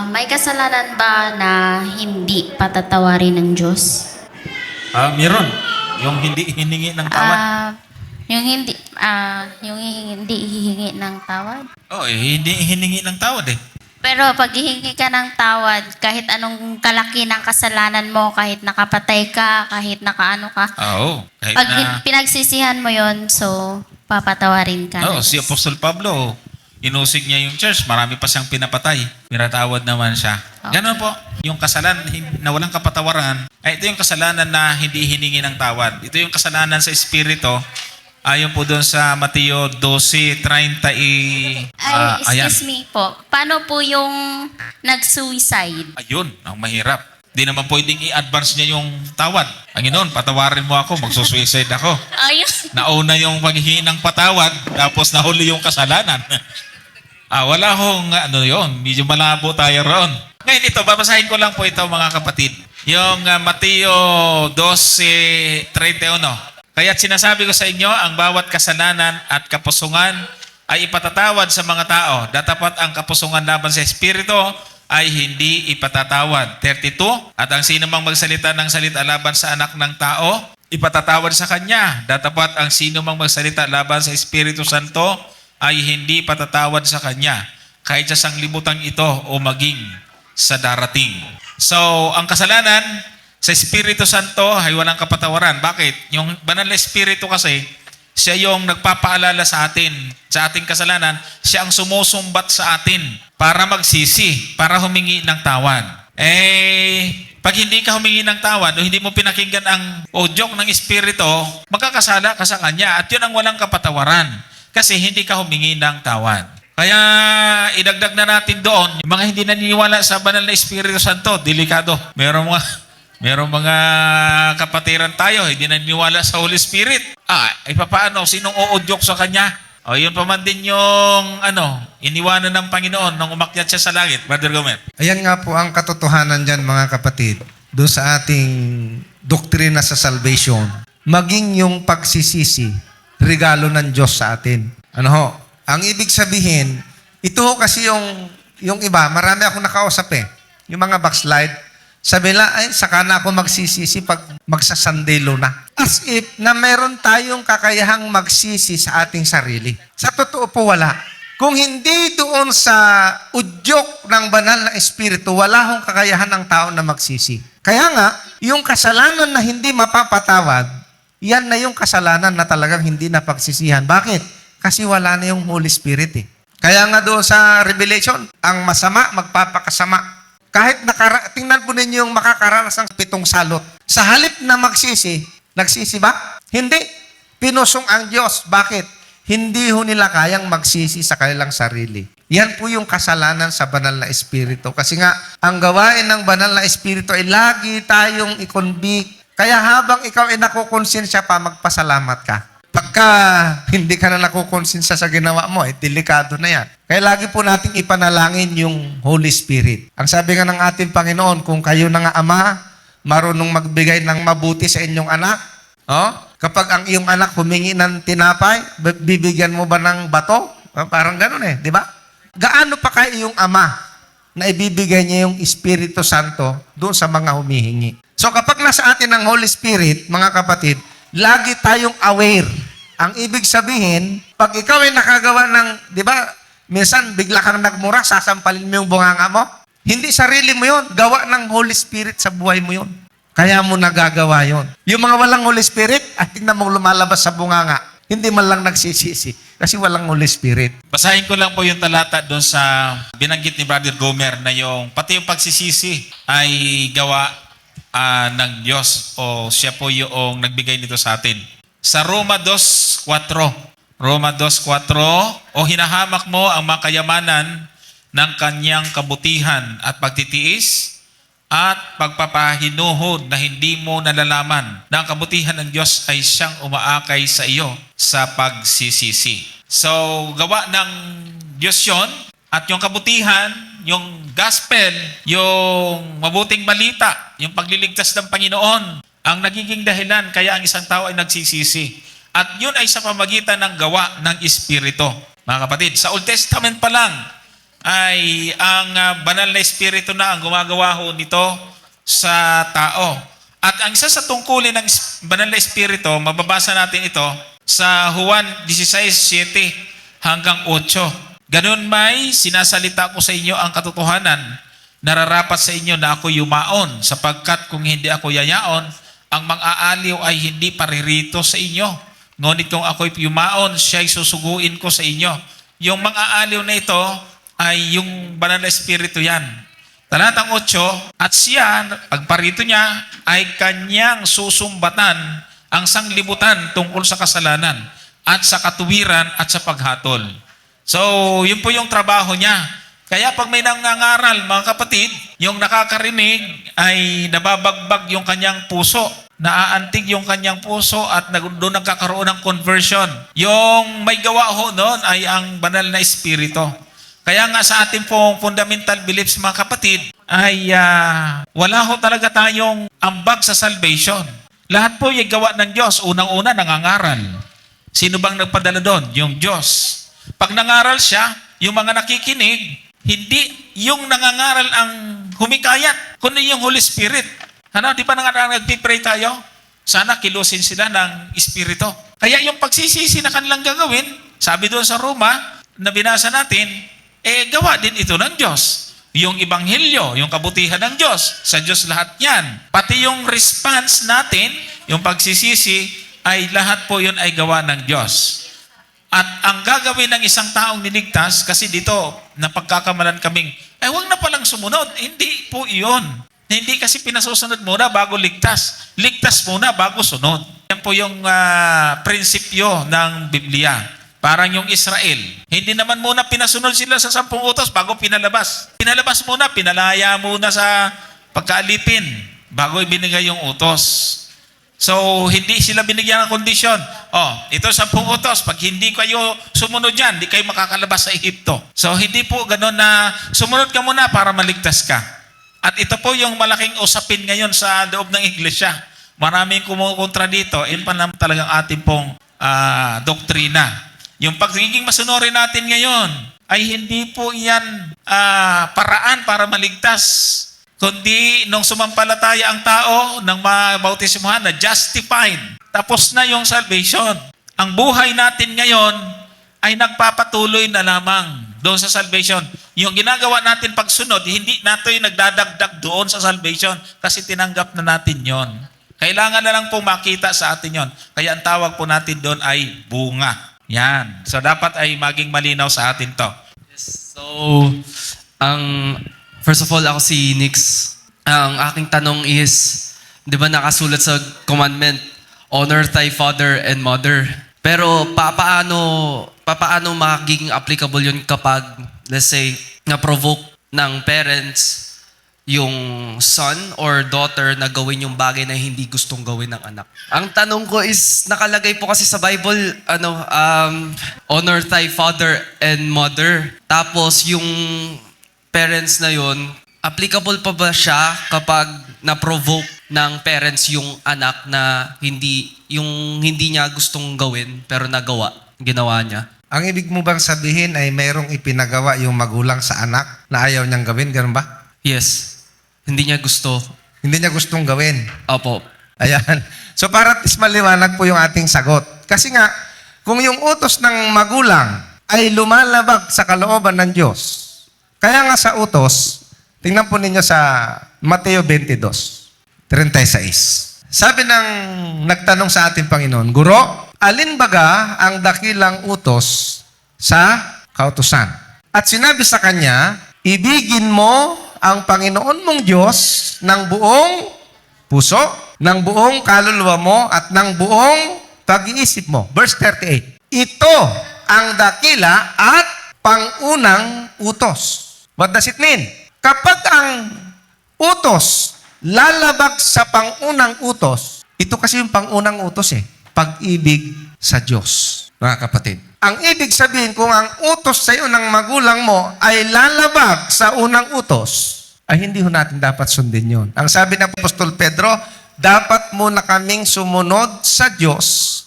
May kasalanan ba na hindi patatawarin ng Diyos? Meron. Yung hindi hiningi ng tawad. Yung hindi hihingi ng tawad? Hindi hiningi ng tawad eh. Pero pag hihingi ka ng tawad, kahit anong kalaki ng kasalanan mo, kahit nakapatay ka, kahit nakaano ka, Kahit pag na... pinagsisihan mo yon, so papatawarin ka. Si Apostol Pablo, inusig niya yung church, marami pa siyang pinapatay. Pinatawad naman siya. Okay. Ganun po, yung kasalanan na walang kapatawaran, ito yung kasalanan na hindi hiningi ng tawad. Ito yung kasalanan sa Espiritu, ayon po doon sa Mateo 12:30. Excuse me po, paano po yung nag-suicide? Ayun, ang mahirap. Di naman pwedeng i-advance niya yung tawad. Panginoon, patawarin mo ako, magsusuicide ako. Ayun. Nauna yung paghihingi ng patawad, tapos nahuli yung kasalanan. Wala hong yun. Medyo malabo tayo roon. Ngayon ito, babasahin ko lang po ito mga kapatid. Yung Mateo 12:31. Kaya't sinasabi ko sa inyo, ang bawat kasalanan at kapusungan ay ipatatawad sa mga tao. Datapat ang kapusungan laban sa Espiritu ay hindi ipatatawad. 32. At ang sino mang magsalita ng salita laban sa anak ng tao, ipatatawad sa kanya. Datapat ang sino mang magsalita laban sa Espiritu Santo ay hindi patatawad sa kanya. Kahit sa sanglibutan ito o maging sa darating. So, ang kasalanan sa Espiritu Santo ay walang kapatawaran. Bakit? Yung banal na Espiritu kasi, siya yung nagpapaalala sa atin, sa ating kasalanan, siya ang sumusumbat sa atin para magsisi, para humingi ng tawad. Pag hindi ka humingi ng tawad o hindi mo pinakinggan ang udyok ng Espiritu, magkakasala ka sa Kanya at yun ang walang kapatawaran kasi hindi ka humingi ng tawad. Kaya idagdag na natin doon, yung mga hindi naniniwala sa banal na Espiritu Santo, delikado. Merong mga kapatiran tayo, hindi naniniwala sa Holy Spirit. Paano? Sinong uudyok sa Kanya? Yun pa man din yung iniwanan ng Panginoon nung umakyat siya sa langit. Brother Gomer. Ayan nga po ang katotohanan dyan mga kapatid. Doon sa ating doktrina sa salvation. Maging yung pagsisisi, regalo ng Diyos sa atin. Ang ibig sabihin, ito kasi yung iba, marami akong nakausap yung mga backslide. Sabi nila, saka na ako magsisisi pag magsasandelo na. As if na meron tayong kakayahang magsisi sa ating sarili. Sa totoo po, wala. Kung hindi doon sa udyok ng banal na Espiritu, wala hong kakayahan ng tao na magsisi. Kaya nga, yung kasalanan na hindi mapapatawad, yan na yung kasalanan na talagang hindi napagsisihan. Bakit? Kasi wala na yung Holy Spirit Kaya nga doon sa Revelation, ang masama magpapakasama. Kahit tingnan po ninyo yung makakaranas ng 7 salot. Sa halip na magsisi, nagsisi ba? Hindi. Pinusong ang Diyos. Bakit? Hindi ho nila kayang magsisi sa kanilang sarili. Yan po yung kasalanan sa banal na Espiritu. Kasi nga, ang gawain ng banal na Espiritu ay lagi tayong i-convict. Kaya habang ikaw ay nakukonsensya pa, magpasalamat ka. Pagka hindi ka na nakukonsensya sa ginawa mo, delikado na yan. Kaya lagi po nating ipanalangin yung Holy Spirit. Ang sabi nga ng ating Panginoon, kung kayo na nga ama, marunong magbigay ng mabuti sa inyong anak, kapag ang iyong anak humingi ng tinapay, bibigyan mo ba ng bato? Parang ganun di ba? Gaano pa kayo yung ama na ibibigay niya yung Espiritu Santo doon sa mga humihingi? So kapag nasa atin ang Holy Spirit, mga kapatid, lagi tayong aware. Ang ibig sabihin, pag ikaw ay nakagawa ng, di ba, minsan bigla kang nagmura, sasampalin mo yung bunganga mo. Hindi sarili mo yon, gawa ng Holy Spirit sa buhay mo yon. Kaya mo nagagawa yon. Yung mga walang Holy Spirit, tingnan mo lumalabas sa bunganga. Hindi man lang nagsisisi kasi walang Holy Spirit. Basahin ko lang po yung talata doon sa binanggit ni Brother Gomer na pati yung pagsisisi ay gawa ng Diyos o siya po yung nagbigay nito sa atin. Sa Roma 2:4. Roma 2:4, o hinahamak mo ang mga kayamanan ng kanyang kabutihan at pagtitiis at pagpapahinuhod na hindi mo nalalaman na ang kabutihan ng Diyos ay siyang umaakay sa iyo sa pagsisisi. So, gawa ng Diyos yon at yung kabutihan, yung gospel, yung mabuting balita, yung pagliligtas ng Panginoon, ang nagiging dahilan kaya ang isang tao ay nagsisisi. At yun ay sa pamagitan ng gawa ng Espiritu. Mga kapatid, sa Old Testament pa lang, ay ang banal na espiritu na ang gumagawa ho nito sa tao. At ang isa sa tungkulin ng banal na espiritu, mababasa natin ito sa Juan 16:7 hanggang 8. Ganun may sinasalita ko sa inyo ang katotohanan, nararapat sa inyo na ako yumaon, sapagkat kung hindi ako yayaon, ang mang-aaliw ay hindi paririto sa inyo. Ngunit kung ako'y yumaon, siya'y susuguin ko sa inyo. Yung mang-aaliw na ito ay yung banal na espiritu yan. Talatang 8, at siya, pagparito niya, ay kanyang susumbatan ang sanglibutan tungkol sa kasalanan at sa katuwiran at sa paghatol. So, yun po yung trabaho niya. Kaya pag may nangangaral, mga kapatid, yung nakakarinig ay nababagbag yung kanyang puso, naaantig yung kanyang puso at doon nagkakaroon ng conversion. Yung may gawa ho noon ay ang banal na espiritu. Kaya nga sa ating pong fundamental beliefs, mga kapatid, ay wala ho talaga tayong ambag sa salvation. Lahat po yung gawa ng Diyos. Unang-una, nangangaral. Sino bang nagpadala doon? Yung Diyos. Pag nangaral siya, yung mga nakikinig, hindi yung nangangaral ang humikayat, kundi yung Holy Spirit. Ano, di ba nagpipray tayo? Sana kilusin sila ng Espiritu. Kaya yung pagsisisi na kanilang gagawin, sabi doon sa Roma, na binasa natin, gawa din ito ng Diyos. Yung Ebanghelyo, yung kabutihan ng Diyos, sa Diyos lahat yan. Pati yung response natin, yung pagsisisi, ay lahat po yun ay gawa ng Diyos. At ang gagawin ng isang taong niligtas, kasi dito, napagkakamalan kaming, huwag na palang sumunod. Hindi po iyon. Hindi kasi pinasusunod muna bago ligtas. Ligtas muna bago sunod. Yan po yung prinsipyo ng Biblia. Parang yung Israel. Hindi naman muna pinasunod sila sa 10 utos bago pinalabas. Pinalabas muna, pinalaya muna sa pagkaalipin bago ibinigay yung utos. So, hindi sila binigyan ng kondisyon. Ito 10 utos. Pag hindi kayo sumunod yan, hindi kayo makakalabas sa Ehipto. So, hindi po ganun na sumunod ka muna para maligtas ka. At ito po yung malaking usapin ngayon sa loob ng iglesia. Maraming kumukontra dito. Yun pa naman talagang ating pong doktrina. Yung pagiging masunurin natin ngayon ay hindi po yan paraan para maligtas. Kundi nung sumampalataya ang tao ng mabautismuhan na justified. Tapos na yung salvation. Ang buhay natin ngayon ay nagpapatuloy na lamang doon sa salvation. Yung ginagawa natin pagsunod, hindi natin nagdadagdag doon sa salvation kasi tinanggap na natin yon. Kailangan na lang pong makita sa atin yon. Kaya ang tawag po natin doon ay bunga. Yan. So dapat ay maging malinaw sa atin to. Yes. So, first of all, ako si Nix. Ang aking tanong is, di ba nakasulat sa commandment, honor thy father and mother. Pero papaano magiging applicable yun kapag, let's say, na-provoke ng parents yung son or daughter na gawin yung bagay na hindi gustong gawin ng anak? Ang tanong ko is, nakalagay po kasi sa Bible, honor thy father and mother. Tapos yung parents na yun, applicable pa ba siya kapag na-provoke ng parents yung anak na hindi niya gustong gawin pero ginawa niya? Ang ibig mo bang sabihin ay mayroong ipinagawa yung magulang sa anak na ayaw niyang gawin? Ganun ba? Yes. Hindi niya gusto. Hindi niya gustong gawin. Opo. Ayan. So para is maliwanag po yung ating sagot. Kasi nga, kung yung utos ng magulang ay lumalabag sa kalooban ng Diyos, kaya nga sa utos, tingnan po ninyo sa Mateo 22:36. Sabi ng nagtanong sa ating Panginoon, Guro, alin baga ang dakilang utos sa kautusan? At sinabi sa kanya, ibigin mo ang Panginoon mong Diyos ng buong puso, ng buong kaluluwa mo, at ng buong pag-iisip mo. Verse 38. Ito ang dakila at pangunang utos. What does it mean? Kapag ang utos lalabag sa pangunang utos, ito kasi yung pangunang utos pag-ibig sa Diyos, mga kapatid. Ang ibig sabihin, kung ang utos sa iyo ng magulang mo ay lalabag sa unang utos, ay hindi ho natin dapat sundin yun. Ang sabi ng Apostol Pedro, dapat muna kaming sumunod sa Diyos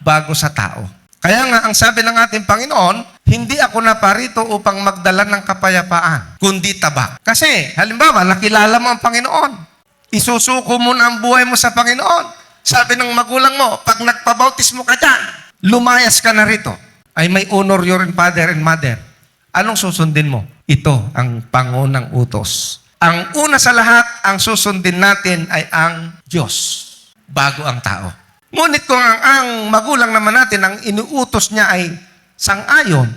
bago sa tao. Kaya nga, ang sabi ng ating Panginoon, hindi ako naparito upang magdala ng kapayapaan, kundi tabak. Kasi, halimbawa, nakilala mo ang Panginoon. Isusuko mo na ang buhay mo sa Panginoon. Sabi ng magulang mo, pag nagpabautismo ka dyan, lumayas ka na rito. Ay may honor your father and mother. Anong susundin mo? Ito ang pangunang utos. Ang una sa lahat, ang susundin natin ay ang Diyos, bago ang tao. Ngunit kung ang magulang naman natin, ang inuutos niya ay sang-ayon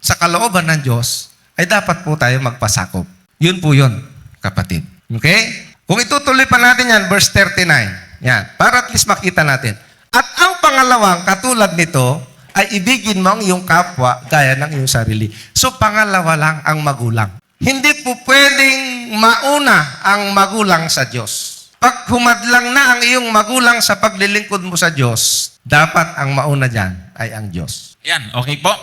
sa kalooban ng Diyos, ay dapat po tayo magpasakop. Yun po yun, kapatid. Okay? Kung itutuloy pa natin yan, verse 39. Yan, para at least makita natin. At ang pangalawang, katulad nito, ay ibigin mo ang iyong kapwa gaya ng iyong sarili. So, pangalawa lang ang magulang. Hindi po pwedeng mauna ang magulang sa Diyos. Pag humadlang na ang iyong magulang sa paglilingkod mo sa Diyos, dapat ang mauna dyan ay ang Diyos. Yan, okay po.